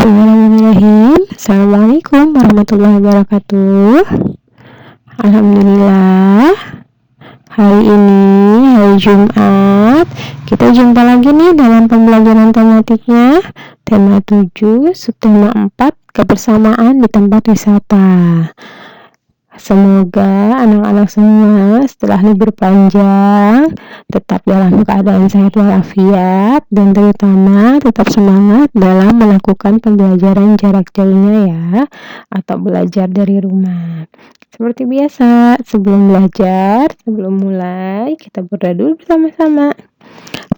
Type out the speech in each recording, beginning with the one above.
Bismillahirrahmanirrahim. Assalamualaikum warahmatullahi wabarakatuh. Alhamdulillah, hari ini hari Jumat kita jumpa lagi nih dalam pembelajaran tematiknya, tema 7 subtema 4, kebersamaan di tempat wisata. Semoga anak-anak semua setelah libur panjang tetap dalam keadaan sehat walafiat dan terutama tetap semangat dalam melakukan pembelajaran jarak jauhnya ya, atau belajar dari rumah. Seperti biasa, sebelum mulai kita berdoa dulu bersama-sama.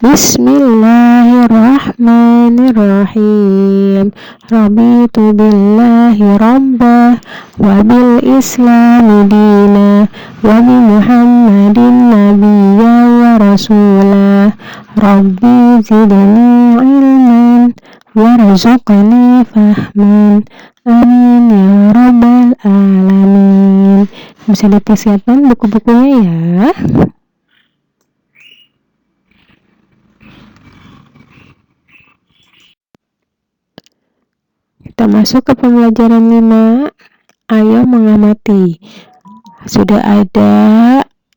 Bismillahirrahmanirrahim. Raditu billahi rabbah wa bil islami dina wa bi muhammadin nabiyya wa rasulah. Rabbi zidni ilman warzuqni fahman. Amin ya rabbal alamin. Bisa dipersiapkan buku-bukunya ya. Kita masuk ke pembelajaran 5. Ayo mengamati. Sudah ada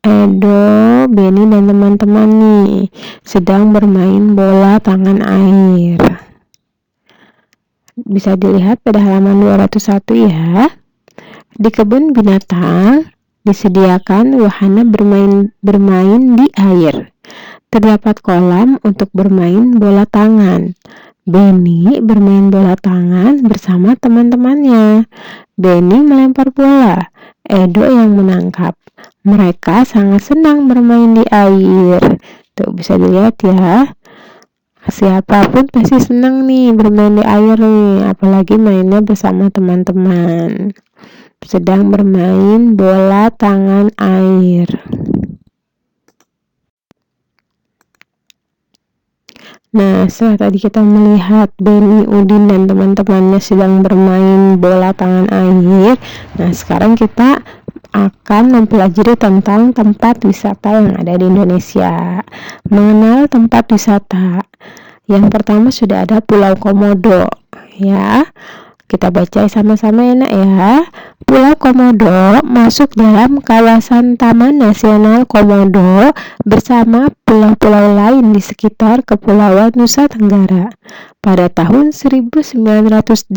Edo, Beni dan teman-teman nih sedang bermain bola tangan air. Bisa dilihat pada halaman 201 ya. Di kebun binatang disediakan wahana bermain di air. Terdapat kolam untuk bermain bola tangan. Beni bermain bola tangan bersama teman-temannya. Beni melempar bola, Edo yang menangkap. Mereka sangat senang bermain di air. Tuh bisa dilihat ya. Siapapun pasti senang nih bermain di air nih, apalagi mainnya bersama teman-teman. Sedang bermain bola tangan air. Nah, setelah tadi kita melihat Beni, Udin, dan teman-temannya sedang bermain bola tangan air. Nah, sekarang kita akan mempelajari tentang tempat wisata yang ada di Indonesia. Mengenal tempat wisata. Yang pertama sudah ada Pulau Komodo, ya. Kita baca sama-sama enak ya. Pulau Komodo masuk dalam kawasan Taman Nasional Komodo bersama pulau-pulau lain di sekitar Kepulauan Nusa Tenggara. Pada tahun 1986,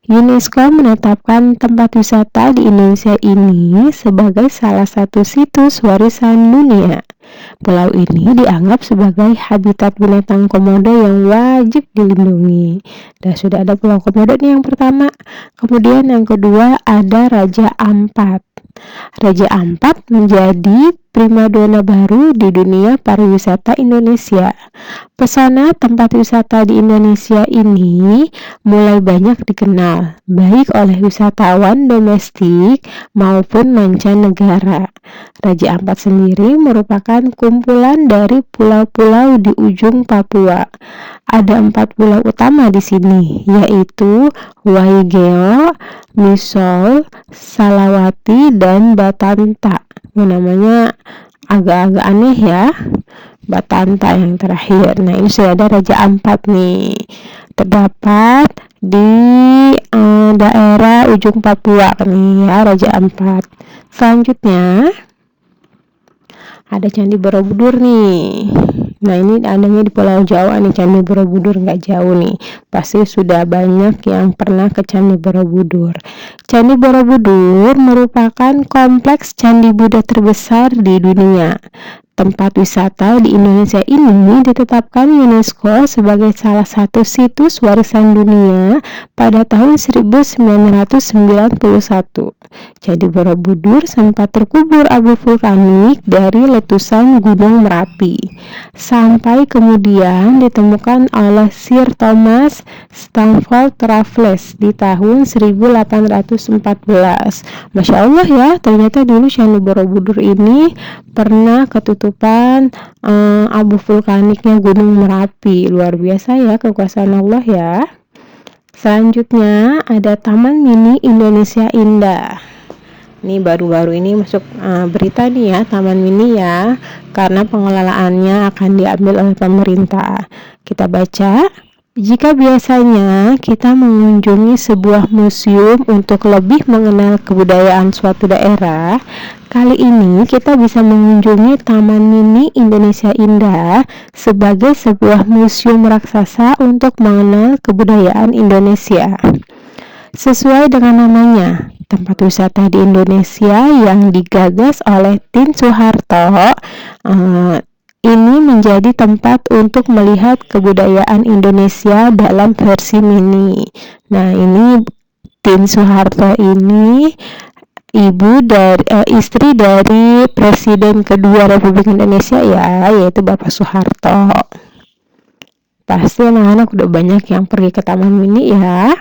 UNESCO menetapkan tempat wisata di Indonesia ini sebagai salah satu situs warisan dunia. Pulau ini dianggap sebagai habitat binatang komodo yang wajib dilindungi. Dan sudah ada Pulau Komodo nih yang pertama. Kemudian yang kedua ada Raja Ampat. Raja Ampat menjadi primadona baru di dunia pariwisata Indonesia. Pesona tempat wisata di Indonesia ini mulai banyak dikenal, baik oleh wisatawan domestik maupun mancanegara. Raja Ampat sendiri merupakan kumpulan dari pulau-pulau di ujung Papua. Ada 4 pulau utama di sini, yaitu Waigeo, Misol, Salawati, dan Batanta. Namanya agak-agak aneh ya, Batanta yang terakhir. Nah, ini sudah ada Raja Ampat nih, terdapat di daerah ujung Papua nih ya, Raja Ampat. Selanjutnya ada Candi Borobudur nih. Nah, ini adanya di Pulau Jawa nih, Candi Borobudur, nggak jauh nih. Pasti sudah banyak yang pernah ke Candi Borobudur. Candi Borobudur merupakan kompleks candi Buddha terbesar di dunia. Tempat wisata di Indonesia ini ditetapkan UNESCO sebagai salah satu situs warisan dunia pada tahun 1991. Candi Borobudur sempat terkubur abu vulkanik dari letusan Gunung Merapi, sampai kemudian ditemukan oleh Sir Thomas Stamford Raffles di tahun 1814. Masya Allah ya, ternyata dulu Candi Borobudur ini pernah ketutupan abu vulkaniknya Gunung Merapi. Luar biasa ya kekuasaan Allah ya. Selanjutnya ada Taman Mini Indonesia Indah. Ini baru-baru ini masuk berita nih ya, Taman Mini ya, karena pengelolaannya akan diambil oleh pemerintah. Kita baca. Jika biasanya kita mengunjungi sebuah museum untuk lebih mengenal kebudayaan suatu daerah, kali ini kita bisa mengunjungi Taman Mini Indonesia Indah sebagai sebuah museum raksasa untuk mengenal kebudayaan Indonesia. Sesuai dengan namanya, tempat wisata di Indonesia yang digagas oleh Tien Soeharto, ini menjadi tempat untuk melihat kebudayaan Indonesia dalam versi mini. Nah, ini Tien Soeharto ini istri dari Presiden kedua Republik Indonesia ya, yaitu Bapak Soeharto. Pasti anak-anak udah banyak yang pergi ke Taman Mini ya.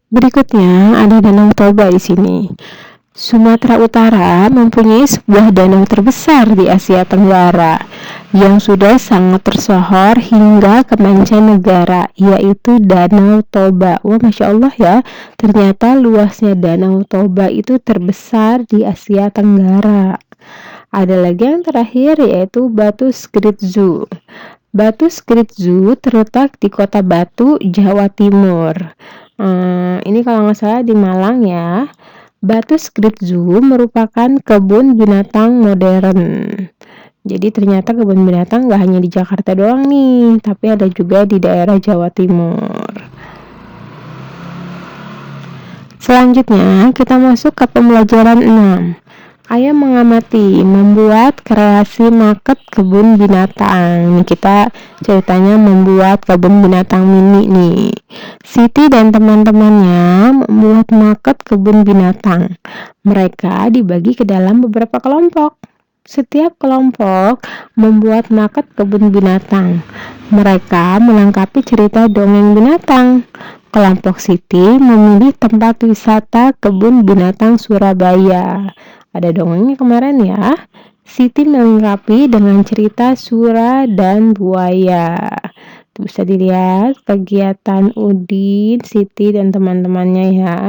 Berikutnya ada Danau Toba di sini. Sumatera Utara mempunyai sebuah danau terbesar di Asia Tenggara yang sudah sangat tersohor hingga ke mancanegara, yaitu Danau Toba. Wah, Masya Allah ya, ternyata luasnya Danau Toba itu terbesar di Asia Tenggara. Ada lagi yang terakhir yaitu Batu Skrit Zoo. Batu Skrit Zoo terletak di Kota Batu, Jawa Timur. Ini kalau nggak salah di Malang ya. Batu Skrit Zoo merupakan kebun binatang modern. Jadi ternyata kebun binatang nggak hanya di Jakarta doang nih, tapi ada juga di daerah Jawa Timur. Selanjutnya kita masuk ke pembelajaran 6. Ayo mengamati, membuat kreasi market kebun binatang. Ini kita ceritanya membuat kebun binatang mini nih. Siti dan teman-temannya membuat market kebun binatang. Mereka dibagi ke dalam beberapa kelompok. Setiap kelompok membuat market kebun binatang. Mereka melengkapi cerita dongeng binatang. Kelompok Siti memilih tempat wisata kebun binatang Surabaya. Ada dongengnya kemarin ya. Siti melengkapi dengan cerita Sura dan Buaya. Itu bisa dilihat kegiatan Udin, Siti dan teman-temannya ya,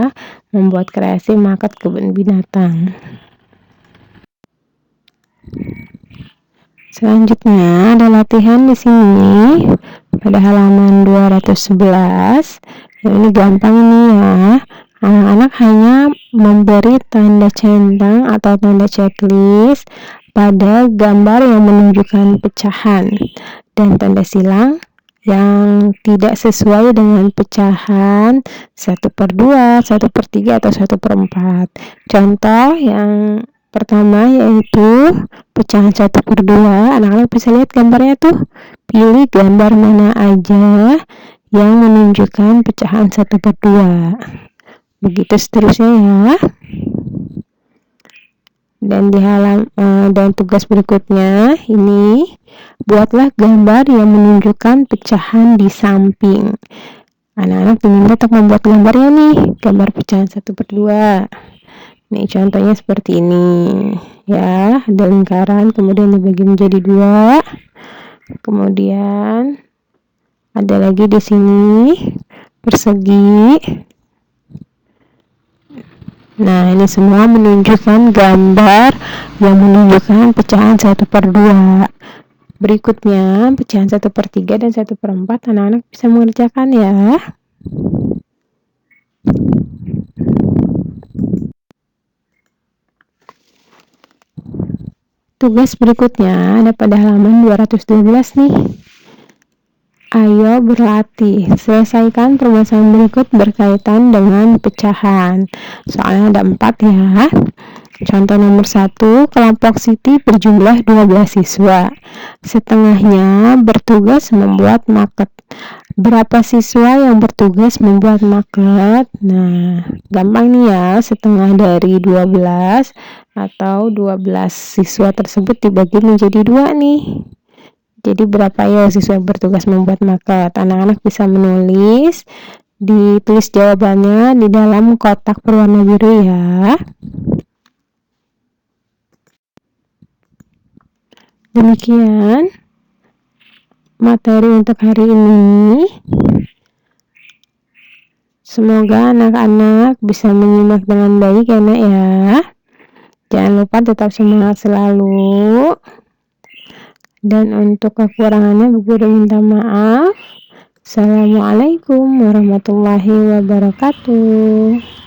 membuat kreasi market kebun binatang. Selanjutnya ada latihan di sini pada halaman 211. Ini gampang ini ya. Anak-anak hanya memberi tanda centang atau tanda checklist pada gambar yang menunjukkan pecahan dan tanda silang yang tidak sesuai dengan pecahan 1/2, 1/3 atau 1/4. Contoh yang pertama yaitu pecahan 1/2. Anak-anak bisa lihat gambarnya tuh. Pilih gambar mana aja yang menunjukkan pecahan 1/2. Begitu seterusnya ya. Dan dan tugas berikutnya ini, buatlah gambar yang menunjukkan pecahan di samping. Anak-anak diminta untuk membuat gambarnya nih, gambar pecahan 1/2. Nih contohnya seperti ini ya, ada lingkaran kemudian dibagi menjadi 2. Kemudian ada lagi di sini persegi. Nah, ini semua menunjukkan gambar yang menunjukkan pecahan 1/2. Berikutnya, pecahan 1/3 dan 1/4 anak-anak bisa mengerjakan ya. Tugas berikutnya ada pada halaman 212 nih. Ayo berlatih, selesaikan permasalahan berikut berkaitan dengan pecahan. Soalnya ada 4 ya. Contoh nomor 1, kelompok Siti berjumlah 12 siswa. Setengahnya bertugas membuat market. Berapa siswa yang bertugas membuat market? Nah, gampang nih ya, setengah dari 12 atau 12 siswa tersebut dibagi menjadi 2 nih. Jadi berapa ya siswa yang bertugas membuat market? Anak-anak bisa menulis, ditulis jawabannya di dalam kotak berwarna biru ya. Demikian materi untuk hari ini. Semoga anak-anak bisa menyimak dengan baik ya nak ya. Jangan lupa tetap semangat selalu. dan untuk kekurangannya Buku minta maaf. Assalamualaikum warahmatullahi wabarakatuh.